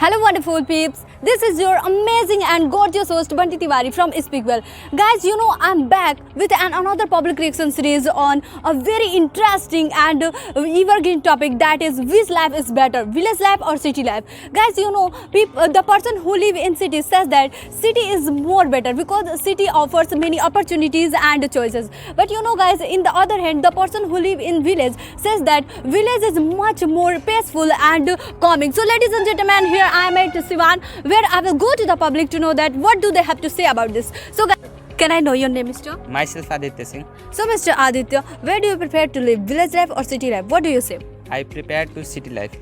Hello wonderful peeps, this is your amazing and gorgeous host Banti Tiwari from Speakwell. Guys, I'm back with another public reaction series on a very interesting and evergreen topic, that is which life is better, village life or city life. Guys, the person who live in city says that city is more better because city offers many opportunities and choices. But guys, in the other hand, the person who live in village says that village is much more peaceful and calming. So ladies and gentlemen, here I am at Sivan, where I will go to the public to know that what do they have to say about this. So guys, can I know your name, Mr.? Myself Aditya Singh. So Mr. Aditya, where do you prefer to live, village life or city life? What do you say? I prepare to city life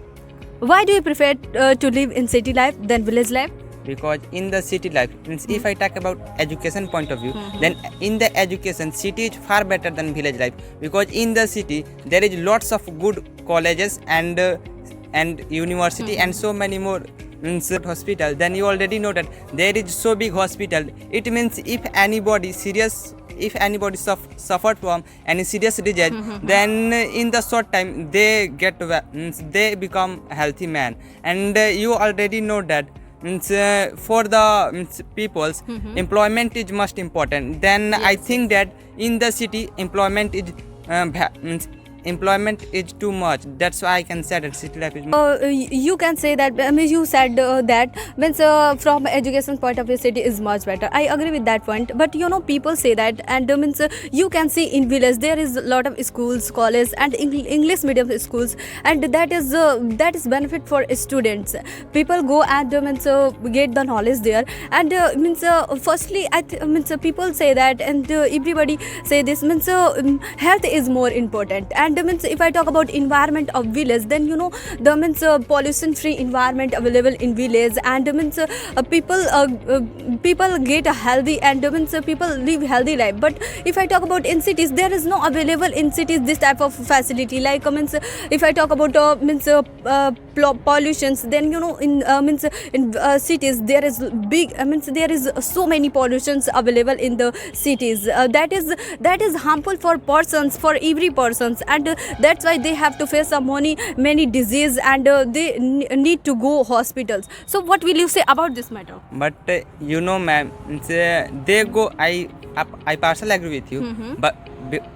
Why do you prefer to live in city life than village life? because in the city life, means if I talk about education point of view, then in the education, city is far better than village life because in the city there is lots of good colleges and university and so many more hospital. Then you already know that there is so big hospital. It means if anybody suffered from any serious disease, then in the short time they they become healthy man. And you already know that for the people's employment is most important. Then I think that in the city employment is too much. That's why I can say that city life is You can say that, you said that means from education point of view city is much better. I agree with that point, but people say that, and means you can see in village there is a lot of schools, college and English medium schools, and that is benefit for students. People go and means get the knowledge there, and means firstly means people say that, and everybody say this, means health is more important. And means if I talk about environment of village, then the means pollution free environment available in village, and means people get a healthy, and means people live healthy life. But if I talk about in cities, there is no available in cities this type of facility. Like means if I talk about means pollutions, then in means in cities there is big means there is so many pollutions available in the cities. That is harmful for persons, for every persons, and that's why they have to face many disease, and they need to go hospitals. So what will you say about this matter? But ma'am, they go. I partially agree with you,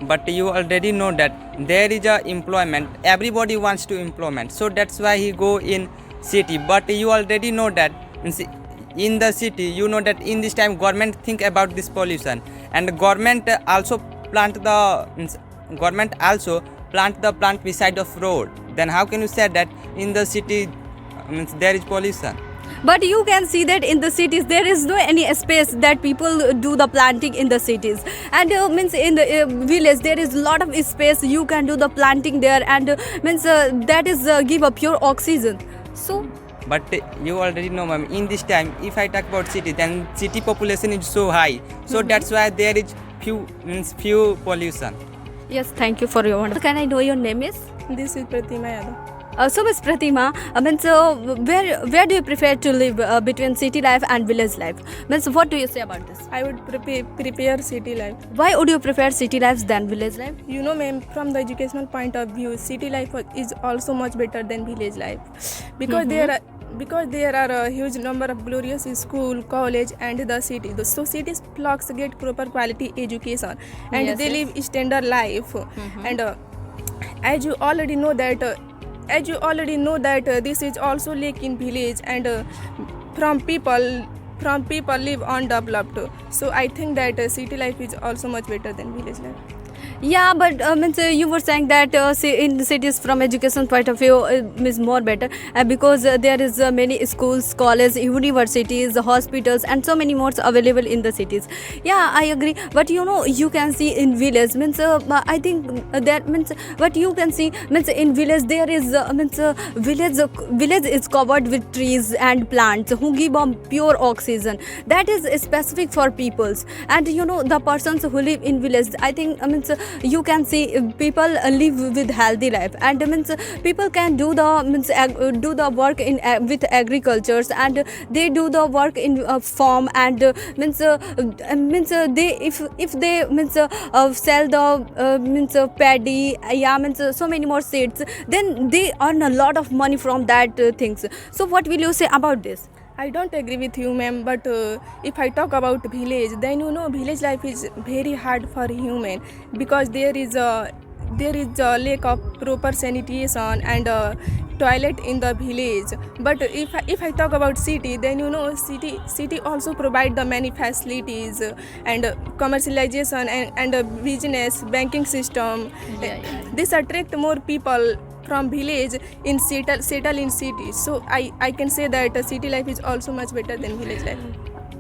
but you already know that there is a employment. Everybody wants to employment, so that's why he go in city. But you already know that in the city, that in this time government think about this pollution, and government also plant the plant beside of road. Then how can you say that in the city there is pollution? But you can see that in the cities there is no any space that people do the planting in the cities, and means in the village there is lot of space you can do the planting there, and means that is give a pure oxygen. So but you already know, ma'am, in this time if I talk about city, then city population is so high, so that's why there is few pollution. yes, thank you for your wonder. Can I know your name is? This is Pratima. So Miss Pratima, means where do you prefer to live between city life and village life? Means what do you say about this? I would prepare city life. Why would you prefer city life than village life? Ma'am, from the educational point of view, city life is also much better than village life because there are a huge number of glorious school, college and the city. So cities blocks get proper quality education, and they live standard life. And as you already know that this is also lack in village, and from people live undeveloped. So I think that city life is also much better than village life. Yeah, but means you were saying that in the cities from education point of view is more better because there is many schools, colleges, universities, hospitals and so many more available in the cities. Yeah, I agree, but you can see in village, means I think that means what you can see, means in village there is village is covered with trees and plants who give pure oxygen. That is specific for peoples, and the persons who live in village, I think means you can see people live with healthy life, and means people can do the do the work in with agricultures, and they do the work in farm, and they if they sell the paddy, yeah, so many more seeds, then they earn a lot of money from that things. So what will you say about this? I don't agree with you, ma'am. But if I talk about village, then village life is very hard for human, because there is a lack of proper sanitation and toilet in the village. But if I talk about city, then city also provide the many facilities and commercialization and business banking system. This attract more people from village in settle in cities. So I can say that city life is also much better than village life.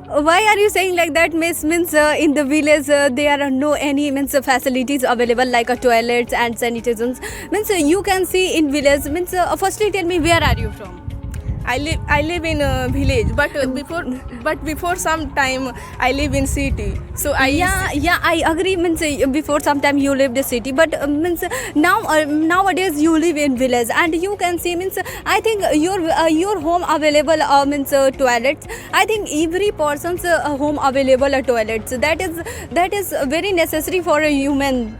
Why are you saying like that, miss? Means in the village there are no any facilities available like toilets and sanitations. Means you can see in village. Means firstly tell me, where are you from? I live in a village, but before some time I live in city. So I agree. Means before some time you lived in city, but means nowadays you live in village, and you can see, means I think your home available means toilets. I think every person's home available toilets. That is very necessary for a human.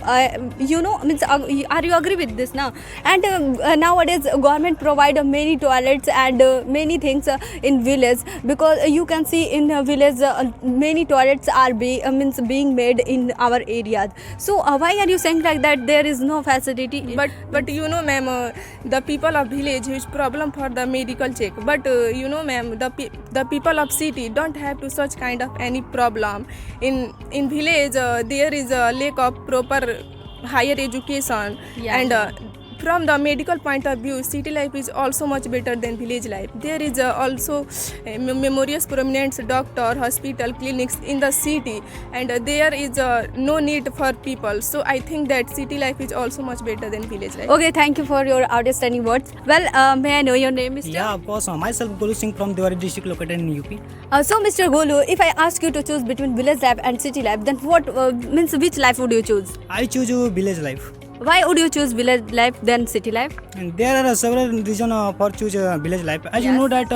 Means are you agree with this now? And nowadays government provide many toilets and many things in village, because you can see in village many toilets are being made in our areas. So why are you saying like that there is no facility? But ma'am, the people of village huge problem for the medical check. But ma'am, the people of city don't have to such kind of any problem. In village there is a lack of proper higher education, and from the medical point of view, city life is also much better than village life. There is also memorious prominent doctor, hospital, clinics in the city, and there is no need for people. So I think that city life is also much better than village life. Okay, thank you for your outstanding words. Well, may I know your name, Mr.? Yeah, of course. Myself, Gulu Singh from Diwali district located in UP. So, Mr. Gulu, if I ask you to choose between village life and city life, then what means which life would you choose? I choose village life. Why would you choose village life than city life? And there are several reasons for choose village life. As you Yes. know that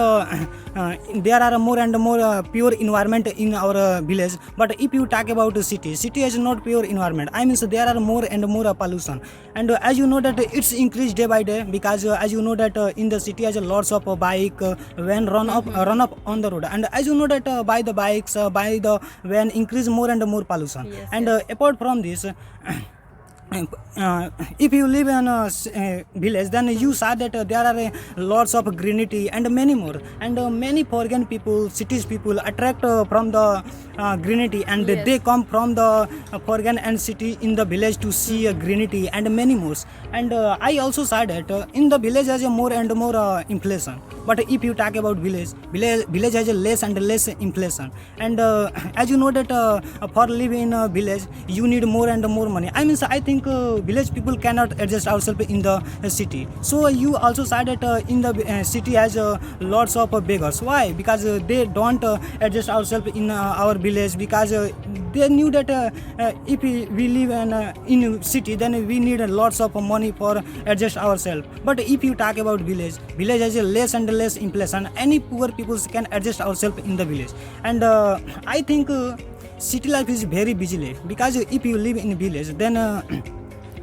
there are more and more pure environment in our village. But if you talk about city is not pure environment. I mean, so there are more and more pollution. And as you know that it's increased day by day, because as you know that in the city has lots of bike when run up on the road. And as you know that by the bikes, by the van increase more and more pollution. Yes, And apart from this. If you live in a village, then you saw that there are lots of greenery and many more, and many foreign people, cities people attract from the greenery, and Yes. they come from the foreign and city in the village to see greenery and many more. And I also saw that in the village has a more and more inflation. But if you talk about village has a less and less inflation. And as you know that for living in a village, you need more and more money. I mean, so I think village people cannot adjust ourselves in the city. So you also saw that in the city has lots of beggars. Why? Because they don't adjust ourselves in our village, because they knew that if we live in city, then we need lots of money for adjust ourselves. But if you talk about village has a less and less inflation. Any poor people can adjust ourselves in the village. And I think city life is very busy life, because if you live in village, then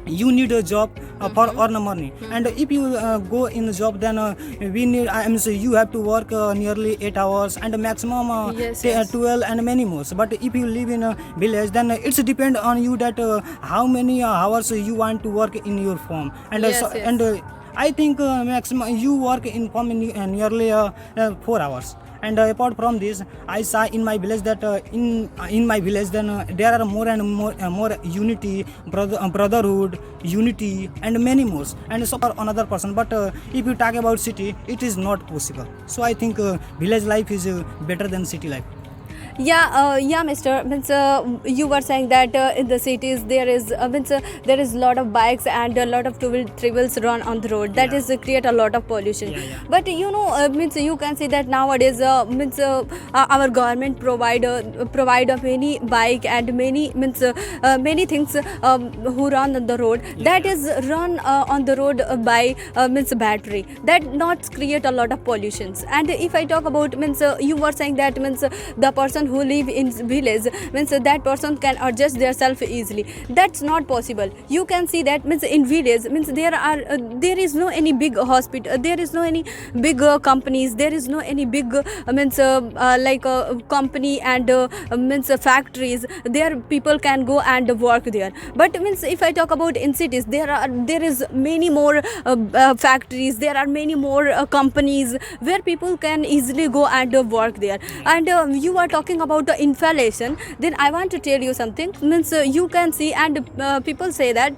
you need a job for earn money. And if you go in the job, then we need, I mean, so you have to work nearly 8 hours and maximum Yes, 12 and many more. But if you live in a village, then it's depend on you that how many hours you want to work in your farm. And Yes, so, yes. and I think maximum you work in farm in nearly 4 hours. And apart from this, I saw in my village that in my village, then there are more and more unity, brotherhood, unity, and many more. And so for another person. But if you talk about city, it is not possible. So I think village life is better than city life. Yeah, Mister. Means you were saying that in the cities there is lot of bikes and a lot of three wheels run on the road. That is create a lot of pollution. But you know, means you can see that nowadays our government provide many bike and many things who run on the road. That is run on the road by means battery. That not create a lot of pollutions. And if I talk about you were saying that the person who live in village that person can adjust themselves easily. That's not possible. You can see that in village there is no any big hospital, there is no any big companies, there is no any big company and factories. There people can go and work there. But if I talk about in cities, there is many more factories, there are many more companies where people can easily go and work there. And you are talking about the inflation, then I want to tell you something. You can see and people see that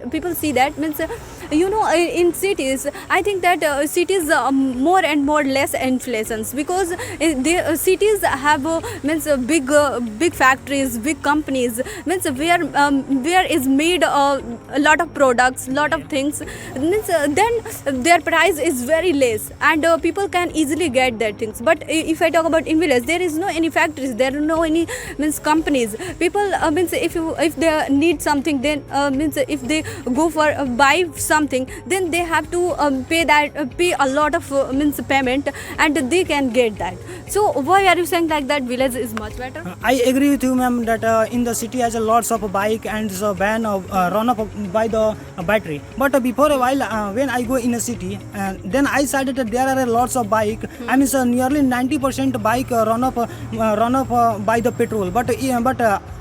you know, in cities I think that cities more and more less inflations, because cities have big factories, big companies, where is made a lot of products, lot of things, then their price is very less and people can easily get that things. But if I talk about in village, there is no any factories, there are no any companies. People if they need something, then if they go for buy something, then they have to pay a lot of payment and they can get that. So why are you saying like that village is much better? I agree with you, ma'am, that in the city has a lots of bike and the van run up by the battery. But before a while, when I go in a city, then I saw that there are lots of bike. I mean, nearly 90% bike run up by the petrol. But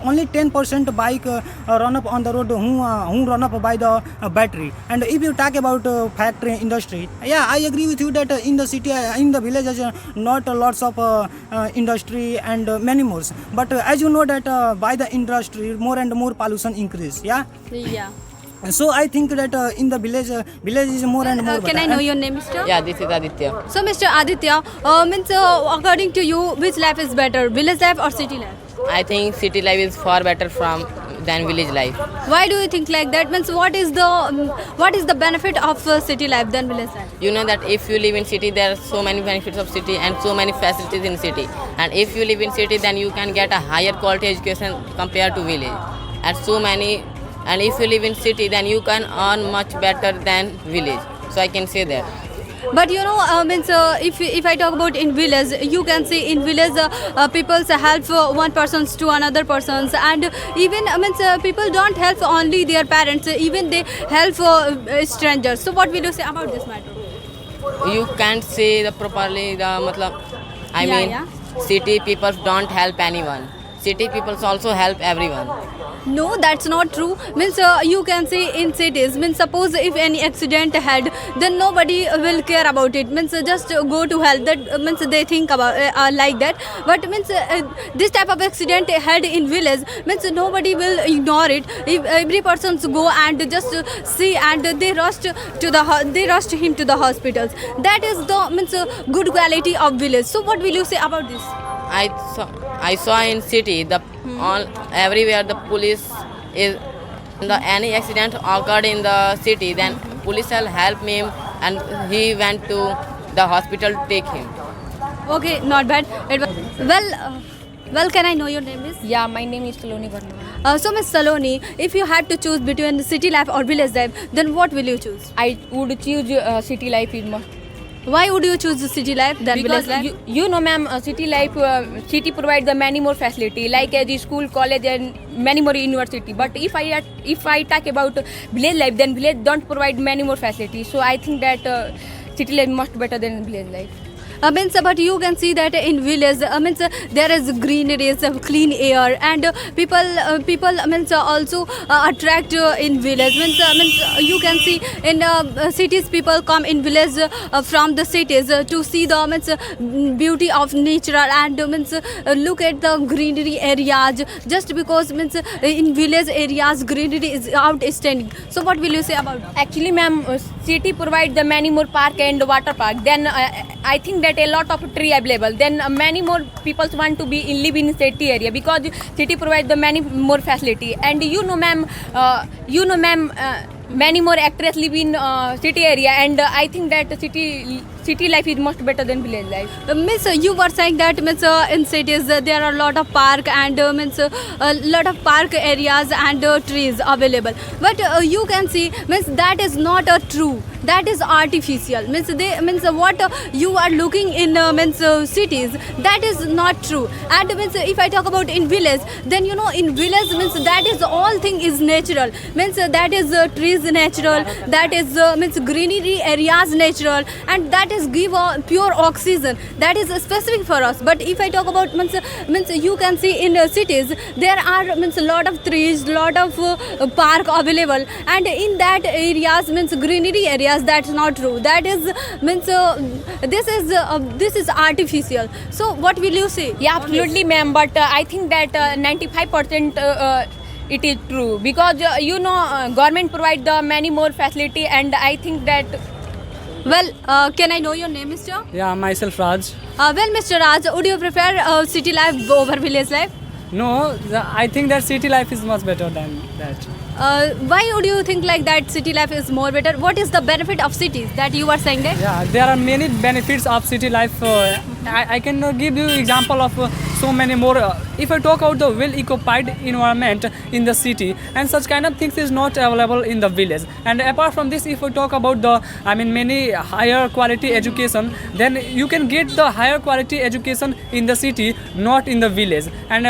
only 10% bike run up on the road who run up by the battery. And if you talk about factory industry, yeah, I agree with you that in the city, in the village, has not lots of industry and many more. But as you know that by the industry, more and more pollution increase. Yeah. So I think that in the village is more and more. Can I know your name, Mr.? Yeah, this is Aditya. So Mr. Aditya, according to you, which life is better, village life or city life? I think city life is far better than village life. Why do you think like that? What is the benefit of city life than village life? You know that if you live in city, there are so many benefits of city and so many facilities in city. And if you live in city, then you can get a higher quality education compared to village. And if you live in city, then you can earn much better than village. So I can say that. But you know, if I talk about in village, you can see in village people help one person to another persons, and even people don't help only their parents, even they help strangers. So what will you say about this matter? You can't say the properly city people don't help anyone. City people also help everyone. No, that's not true. You can see in cities, suppose if any accident had, then nobody will care about it. Just go to hell. That they think about like that. But this type of accident had in village, nobody will ignore it. If every person go and just see, and they rushed him to the hospitals. That is the good quality of village. So what will you say about this? I saw in city everywhere the police is any accident occurred in the city, then police will help him and he went to the hospital to take him. Okay, not bad. Well, can I know your name is? Yeah, my name is Saloni Varma. So Ms. Saloni, if you had to choose between city life or village life, then what will you choose? I would choose city life is more. Why would you choose the city life than Because village life? you know, ma'am, city life, city provides the many more facility like the school, college, and many more university. But if I talk about village life, then village don't provide many more facilities. So I think that city life much better than village life. But you can see that in village there is greenery, clean air, and people also attract in village. You can see in cities, people come in village from the cities to see the beauty of nature and look at the greenery areas, just because in village areas greenery is outstanding. So what will you say about that? Actually, ma'am, city provide the many more park and water park, then I think that a lot of tree available, then many more people want to be live in city area because city provide the many more facility. And ma'am, many more actors live in city area, and I think that city life is much better than village life. Miss, you were saying that means in cities there are a lot of park and means a lot of park areas and trees available. But you can see means that is not true. That is artificial. Means what you are looking in means cities, that is not true. And means if I talk about in village, then in village means that is all thing is natural. Means that is trees natural. That is means greenery areas natural, and that is give pure oxygen. That is specific for us. But if I talk about means you can see in cities there are means a lot of trees, lot of park available, and in that areas means greenery areas. That's not true. That is means this is artificial. So what will you say? Yeah, absolutely, ma'am. But I think that 95% it is true because government provide the many more facility, and I think that. Well, can I know your name, Mr.? Yeah, myself Raj. Well, Mr. Raj, would you prefer city life over village life? No, I think that city life is much better than that. Why would you think like that city life is more better? What is the benefit of cities that you are saying there? Yeah, there are many benefits of city life. I can give you example of so many more. If I talk about the well-occupied environment in the city, and such kind of things is not available in the village. And apart from this, if I talk about the, many higher quality education, then you can get the higher quality education in the city, not in the village. And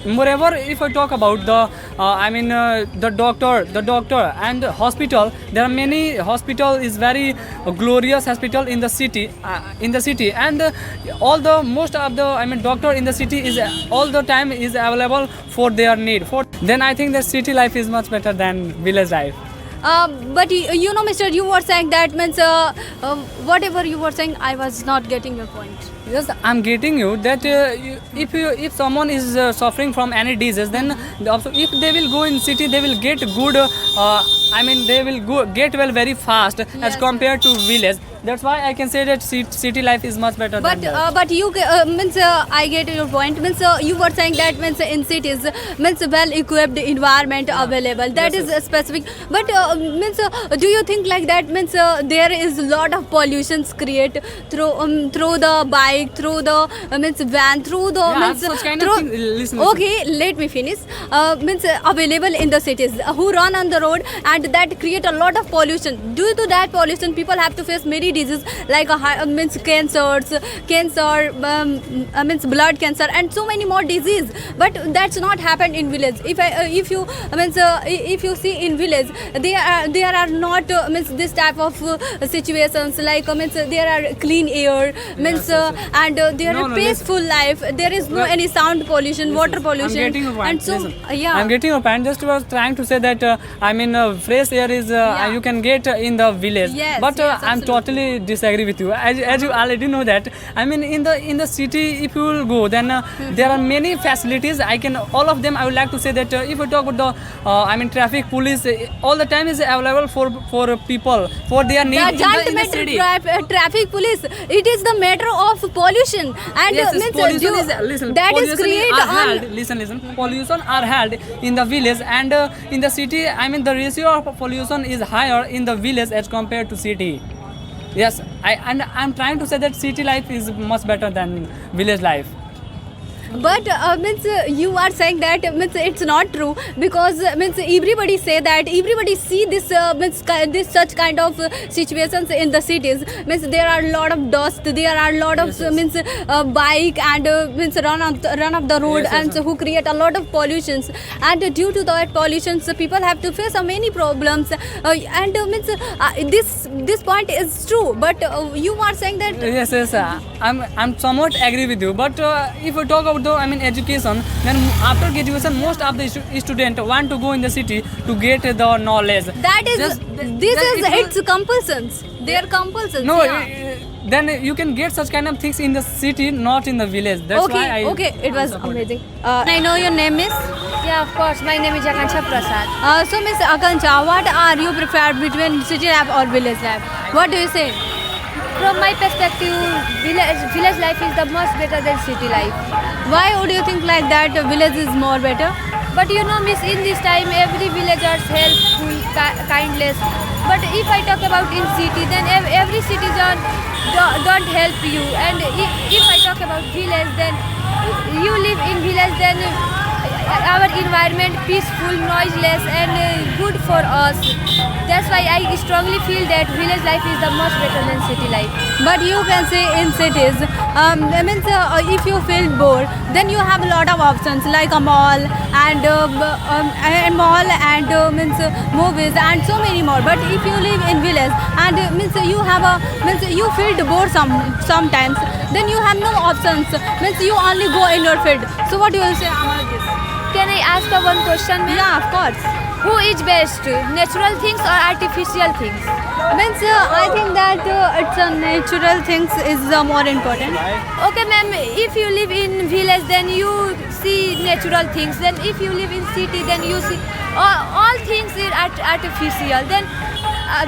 moreover, if I talk about the the doctor and the hospital, there are many hospital is very glorious hospital in the city and all the most of the doctor in the city is all the time is available for their need. Then I think that city life is much better than village life. But Mr. You were saying that means whatever you were saying, I was not getting your point. Yes, I'm getting you that if someone is suffering from any disease, then also if they will go in city, they will get good. They will get well very fast as compared to village. That's why I can say that city life is much better. But but you means I get your point. Means you were saying that means in cities means well-equipped environment available. That is specific. But means do you think like that means there is a lot of pollutions create through the bike, through the means van, through the means such kind through, of thing, listen. Okay, let me finish. Means available in the cities who run on the road, and that create a lot of pollution. Due to that pollution, people have to face many diseases like means cancers, means blood cancer, and so many more disease. But that's not happened in village. If you see in village, there are not means this type of situations like means there are clean air means and there are peaceful life. There is no any sound pollution, water pollution, I'm getting your point. and so Listen. I'm getting your point. Just was trying to say that fresh air is you can get in the village. Yes, But yes, I'm totally disagree with you. As you already know that in the city, if you will go, then there are many facilities. All of them I would like to say that if we talk about the traffic police, all the time is available for people for their need in the city. Traffic police, it is the matter of pollution, and means pollution is listen. that is Pollution create are on held. Listen. Pollution are held in the village, and in the city, the ratio of pollution is higher in the village as compared to city. Yes, I'm trying to say that city life is much better than village life. But means you are saying that means it's not true, because means everybody say that everybody see this means this such kind of situations in the cities. Means there are a lot of dust, there are a lot of means bike and means run of the road, and so who create a lot of pollutions, and due to that pollutions people have to face many problems, and means this point is true, but you are saying that Yes. I'm somewhat agree with you. But if we talk about the education, then after graduation, most of the students want to go in the city to get the knowledge. that is it's compulsions. They are compulsions. No, yeah. then you can get such kind of things in the city, not in the village. That's why I Okay, it was support it. amazing. I know your name is? Yeah, of course. My name is Akansha Prasad. So Miss Akanksha, what are you preferred between city life or village life? What do you say? From my perspective, village life is the much better than city life. Why would you think like that village is more better? But you know, miss, in this time, every villager is helpful, kindness. But if I talk about in city, then every citizen don't help you. And if I talk about village, then you live in village, then our environment peaceful, noiseless, and good for us. That's why I strongly feel that village life is the much better than city life. But you can say in cities, if you feel bored, then you have a lot of options like a mall and movies and so many more. But if you live in village and you feel bored sometimes, then you have no options. You only go in your field. So what do you say about this? Can I ask one question, ma'am? Yeah, of course. Who is best, natural things or artificial things? I think that it's a natural things is more important. Okay, ma'am, if you live in village, then you see natural things. Then if you live in city, then you see all things is artificial. Then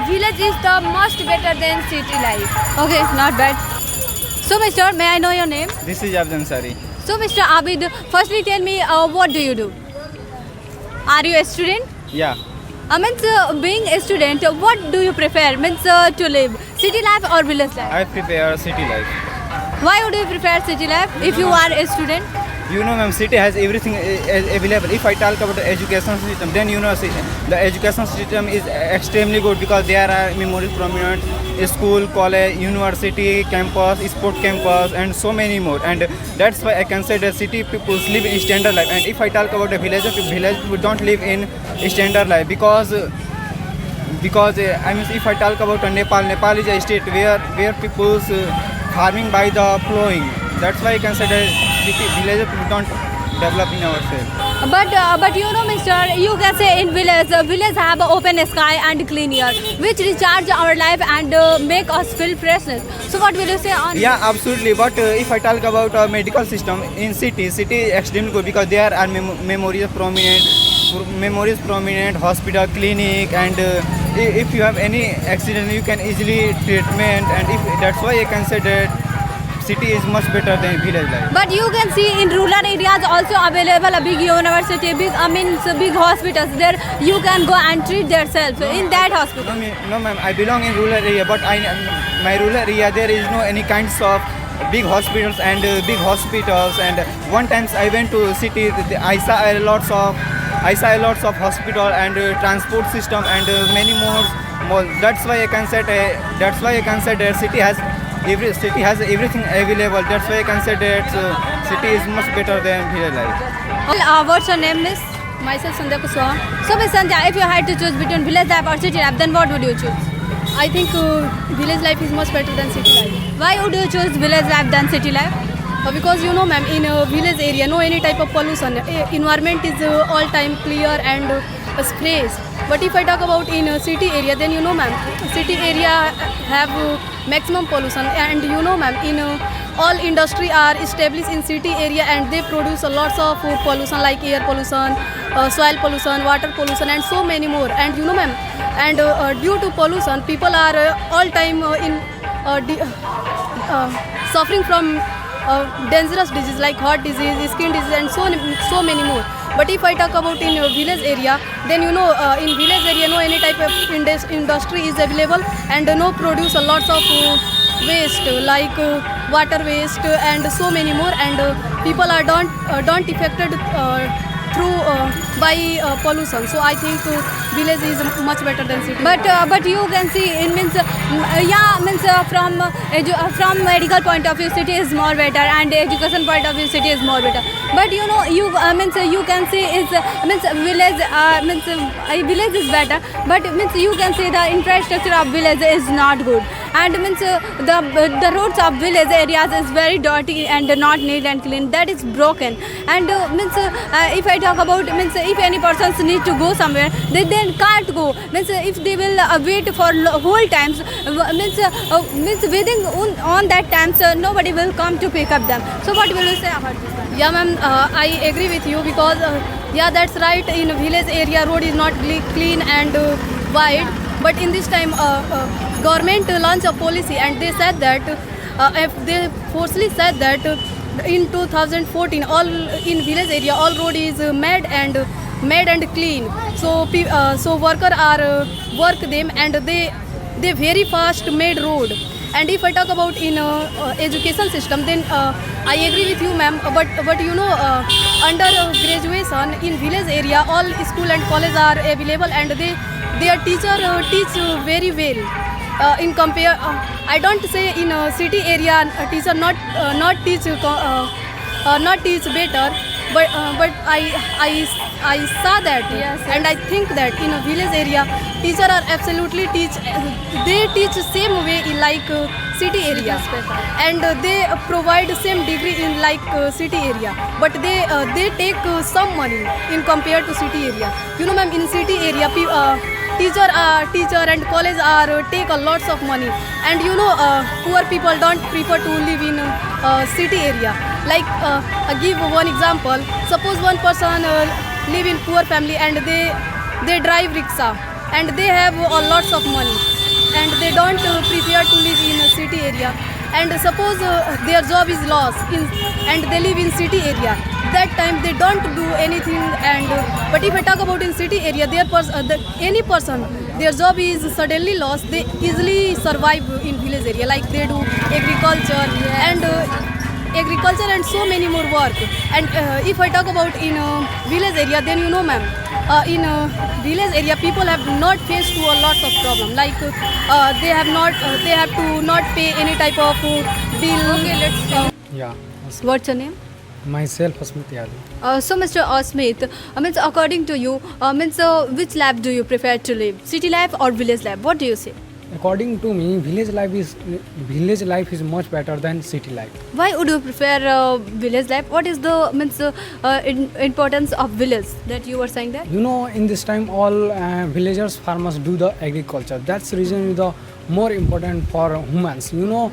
village is the most better than city life. Okay, not bad. So, Mr. May I know your name? This is Ansari. So, Mr. Abid, firstly tell me what do you do? Are you a student? Yeah. Being a student, what do you prefer? To live city life or village life? I prepare city life. Why would you prefer city life if you are a student? You know, ma'am, city has everything available. If I talk about the education system, then you know, the education system is extremely good because there are memories prominent school, college, university, campus, sport campus, and so many more. And that's why I can say that city people live in standard life. And if I talk about the village people don't live in standard life because if I talk about Nepal is a state where people's farming by the plowing. That's why I can say that village people don't develop in ourselves. But you know, Mr. You can say in village have open sky and clean air, which recharge our life and make us feel freshness. So what will you say on? Yeah, absolutely. But if I talk about medical system in city is extremely good because there are memories prominent hospital, clinic, and if you have any accident, you can easily treatment. And that's why I can say that city is much better than village life. But you can see in rural areas also available a big university, big hospitals. There you can go and treat yourself in that hospital. No, ma'am. I belong in rural area, but my rural area there is no any kinds of big hospitals and big hospitals. And one time I went to city, I saw lots of hospital and transport system and many more. That's why I can say that city has everything available. That's why I can say that city is much better than village life. What's your name, miss? Myself, Sandhya Kuswaha. So, Miss Sandhya, if you had to choose between village life or city life, then what would you choose? I think village life is much better than city life. Why would you choose village life than city life? Because you know, ma'am, in a village area, no any type of pollution. Environment is all time clear and space. But if I talk about in a city area, then you know, ma'am, city area have maximum pollution. And you know, ma'am, in all industry are established in city area and they produce lots of pollution like air pollution, soil pollution, water pollution, and so many more. And you know, ma'am, and due to pollution, people are all time suffering from dangerous disease like heart disease, skin disease, and so many more. But if I talk about in village area, then you know, in village area, no any type of industry is available and no produce lots of waste like water waste and so many more. And people are don't affected through by pollution. So I think village is much better than city. But you can see it means from medical point of view, city is more better, and education point of view, city is more better. But you know, you can see is village is better. But you can see the infrastructure of village is not good. and means the roads of village areas is very dirty and not neat and clean. That is broken. And means if I talk about means if any persons need to go somewhere, they then can't go. Means if they will wait for whole times, means waiting on that times, nobody will come to pick up them. So what will you say about this one? Yeah, ma'am, I agree with you because yeah, that's right. In village area, road is not clean and wide. But in this time, government launched a policy, and they said that if they forcefully said that in 2014, all in village area, all road is made and clean. So so worker are work them, and they very fast made road. And if I talk about in education system, then I agree with you, ma'am. But you know, under graduation in village area, all school and college are available, and their teacher teach very well. In compare, I don't say in city area teacher not teach better, but I saw that, Yes. and I think that in a village area, teacher are absolutely they teach same way in like city area, and they provide same degree in like city area, but they take some money in compared to city area. You know, ma'am, in city area, teacher and college are take a lots of money, and you know, poor people don't prefer to live in city area. Like I give one example. Suppose one person live in poor family, and they drive rickshaw, and they have lots of money, and they don't prefer to live in a city area. And suppose their job is lost and they live in city area. That time they don't do anything. And but if I talk about in city area, any person their job is suddenly lost, they easily survive in village area. Like they do agriculture, and agriculture and so many more work. And if I talk about in village area, then you know, ma'am, in village area people have not faced to a lots of problem. Like they have to not pay any type of bill. Okay, let's Yeah, what's your name? myself Asmit Yadav. So Mr. Asmit, means according to you, which life do you prefer to live? City life or village life? What do you say? According to me, village life is much better than city life. Why would you prefer village life? What is the importance of village that you were saying that? You know, in this time, all villagers, farmers do the agriculture. That's the reason the more important for humans. You know,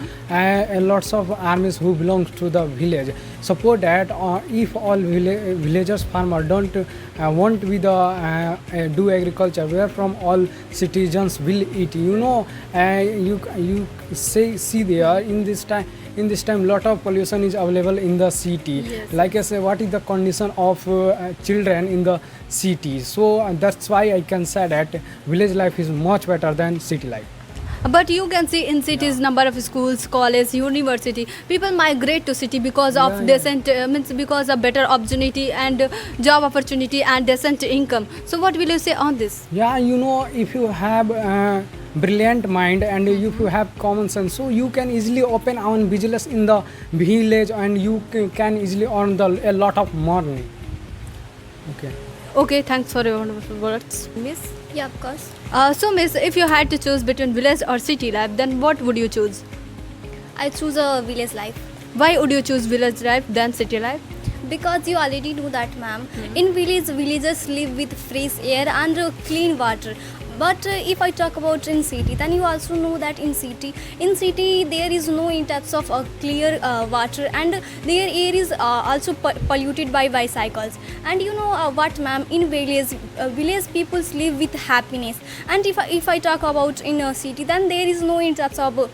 lots of armies who belong to the village support that if all villagers, farmers don't want to be the do agriculture, where from all citizens will eat. You know, you see there in this time lot of pollution is available in the city. Yes. Like I say, what is the condition of children in the city? So that's why I can say that village life is much better than city life. But you can see in cities number of schools, college, university. People migrate to city because of decent because of better opportunity and job opportunity and decent income. So what will you say on this? Yeah, you know, if you have brilliant mind and if you have common sense, so you can easily open own business in the village, and you can easily earn a lot of money. Okay. Okay, thanks for your wonderful words, Miss. Yeah, of course. So Miss, if you had to choose between village or city life, then what would you choose? I choose a village life Why would you choose village life than city life? because you already know that, ma'am. In village, villagers live with fresh air and clean water. But if I talk about in city, then you also know that in city there is no in types of clear water, and their air is also polluted by bicycles. And you know what, ma'am, in village people live with happiness. And if I talk about in a city, then there is no in types of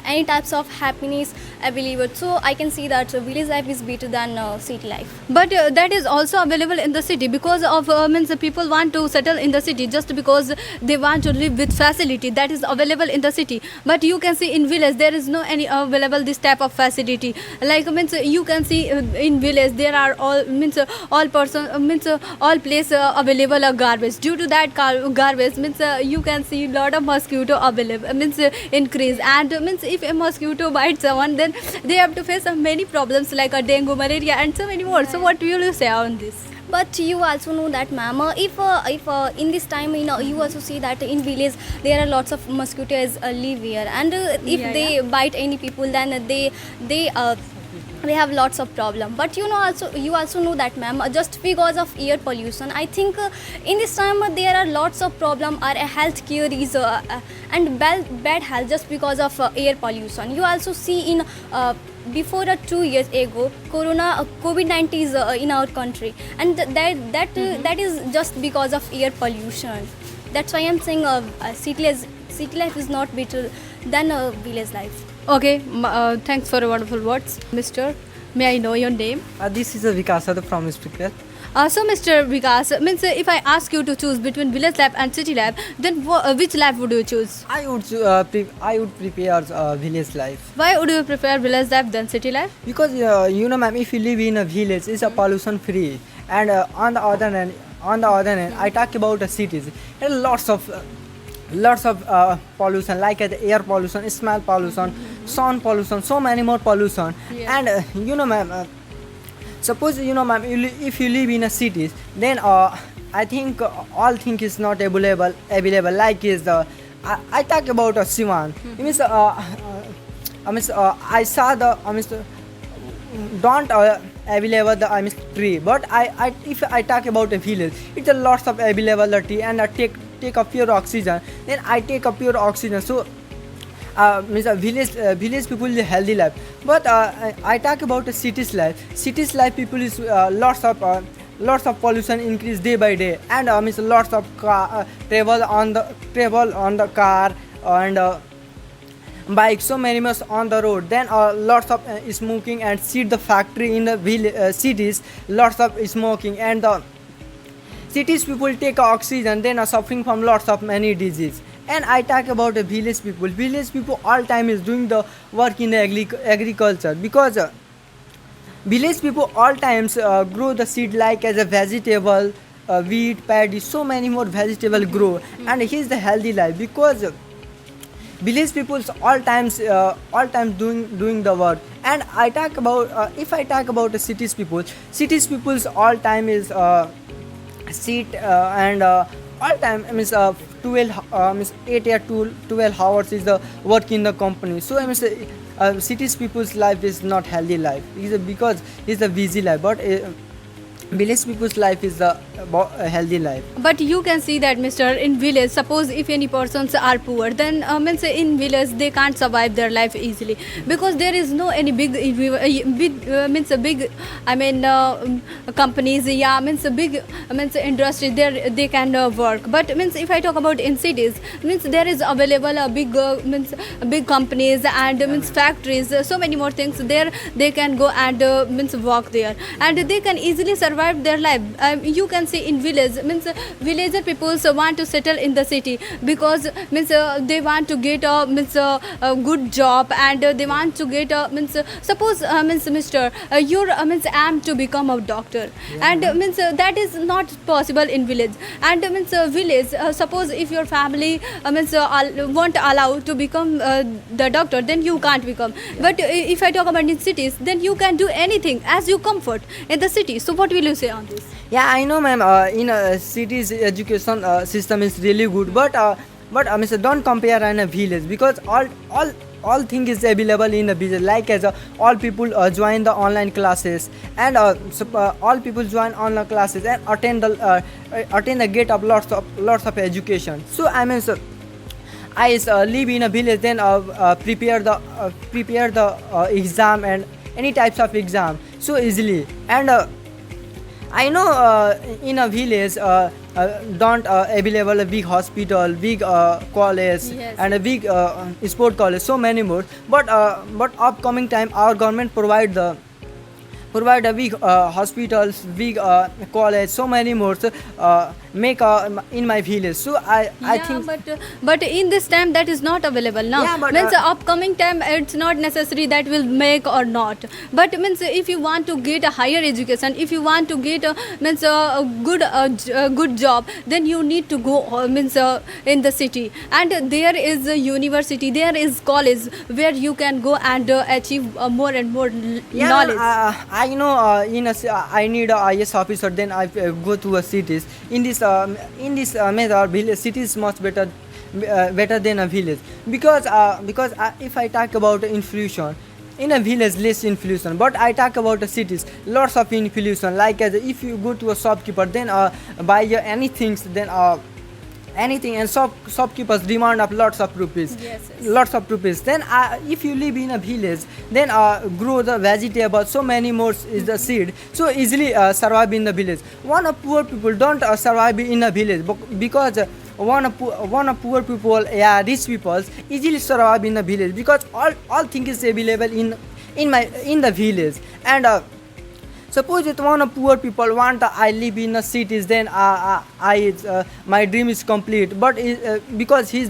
any types of happiness available. So I can see that village life is better than city life. But that is also available in the city because of the people want to settle in the city just because they want to live with facility that is available in the city. But you can see in village there is no any available this type of facility. Like you can see in village there are all place available garbage. Due to that garbage you can see lot of mosquito available increase, and if a mosquito bites someone, then they have to face many problems like a dengue, malaria, and so many more. So what will you say on this? But you also know that, ma'am, if in this time, you also see that in village there are lots of mosquitoes live here, and if they bite any people, then they have lots of problem. But you also know that, ma'am, just because of air pollution, I think in this time there are lots of problem. Our health care is and bad health just because of air pollution. You also see in before 2 years ago, COVID-19 is in our country, and that is just because of air pollution. That's why I'm saying city life is not better than village life. Okay, thanks for your wonderful words, Mr. May I know your name? This is Vikas from Speaker. So, Mr. Vikas, means if I ask you to choose between village life and city life, then which life would you choose? I would prepare village life. Why would you prefer village life than city life? Because ma'am, if you live in a village, it's a pollution free, and on the other hand, I talk about the cities. There are lots of pollution, like air pollution, smell pollution, sound pollution, so many more pollution. And ma'am, suppose ma'am, if you live in a city, then I think all things is not available. Like is the I talk about Sivan. It means I saw the don't available the tree, but if I talk about a village, it's a lots of availability, and I take a pure oxygen. Then I take a pure oxygen. So means a village people live healthy life. But I talk about a city's life. City's life people is lots of pollution increase day by day, and means lots of travel on the car and bike, so many miles on the road. Then lots of smoking, and see the factory in the cities, lots of smoking, and the cities people take oxygen, then are suffering from lots of many disease. And I talk about the village people all time is doing the work in agriculture, because village people all times grow the seed like as a vegetable, wheat, paddy, so many more vegetable grow, and here's the healthy life, because village people's all times doing the work. And I talk about if I talk about the cities people's all time is sit and all time means 12 means 8 to 12 hours is the work in the company. So I mean cities people's life is not healthy life, because it's a busy life. But village people's life is a healthy life. But you can see that, Mr. in village, suppose if any persons are poor, then means in village they can't survive their life easily, because there is no any big companies, means big industry there they can work. But means if I talk about in cities, means there is available a big companies and means factories, so many more things there they can go and means work there, and they can easily survive their life. You can see in village, means villager people want to settle in the city, because means they want to get a good job, and they want to get suppose means Mr. You're means am to become a doctor, and means that is not possible in village. And means village, suppose if your family means won't allow to become the doctor, then you can't become. But if I talk about in cities, then you can do anything as you comfort in the city. So what will you say on this? Yeah, I know, ma'am. In cities, education system is really good, but means don't compare in a village, because all thing is available in the village. Like as all people join the online classes, and all people join online classes and attend the get up lots of education. So I mean, I live in a village, then prepare the exam and any types of exam so easily. And I know in a village don't available a big hospital, big college, and a big sport college, so many more. But upcoming time our government provide a big hospitals, big college, so many more. make in my village. So I think but in this time that is not available now. Yeah, but, means upcoming time it's not necessary that will make or not. But means if you want to get a higher education, if you want to get a good job, then you need to go in the city, and there is a university, there is college where you can go and achieve more and more knowledge. I know I need a IS officer, then I go to a cities. In this method, village city is much better than a village, because if I talk about inflation, in a village less inflation, but I talk about the cities lots of inflation. Like if you go to a shopkeeper, then buy anything, then anything, and shopkeepers demand of lots of rupees. Lots of rupees. Then if you live in a village, then grow the vegetables, so many more is the seed, so easily survive in the village. One of poor people don't survive in a village, because one of poor people, rich people easily survive in the village, because all things is available in the village. And suppose if one of poor people want I live in the cities, then my dream is complete. But because he's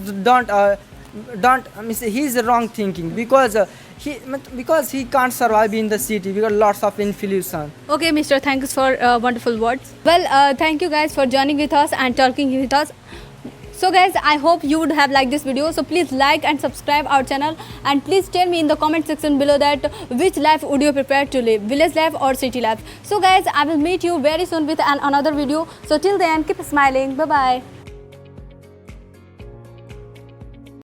he's wrong thinking, because he can't survive in the city because lots of inflation. Okay, Mr. Thanks for wonderful words. Well, thank you guys for joining with us and talking with us. So guys, I hope you would have liked this video. So please like and subscribe our channel, and please tell me in the comment section below that which life would you prefer to live, village life or city life. So guys, I will meet you very soon with another video. So till then, keep smiling. Bye bye.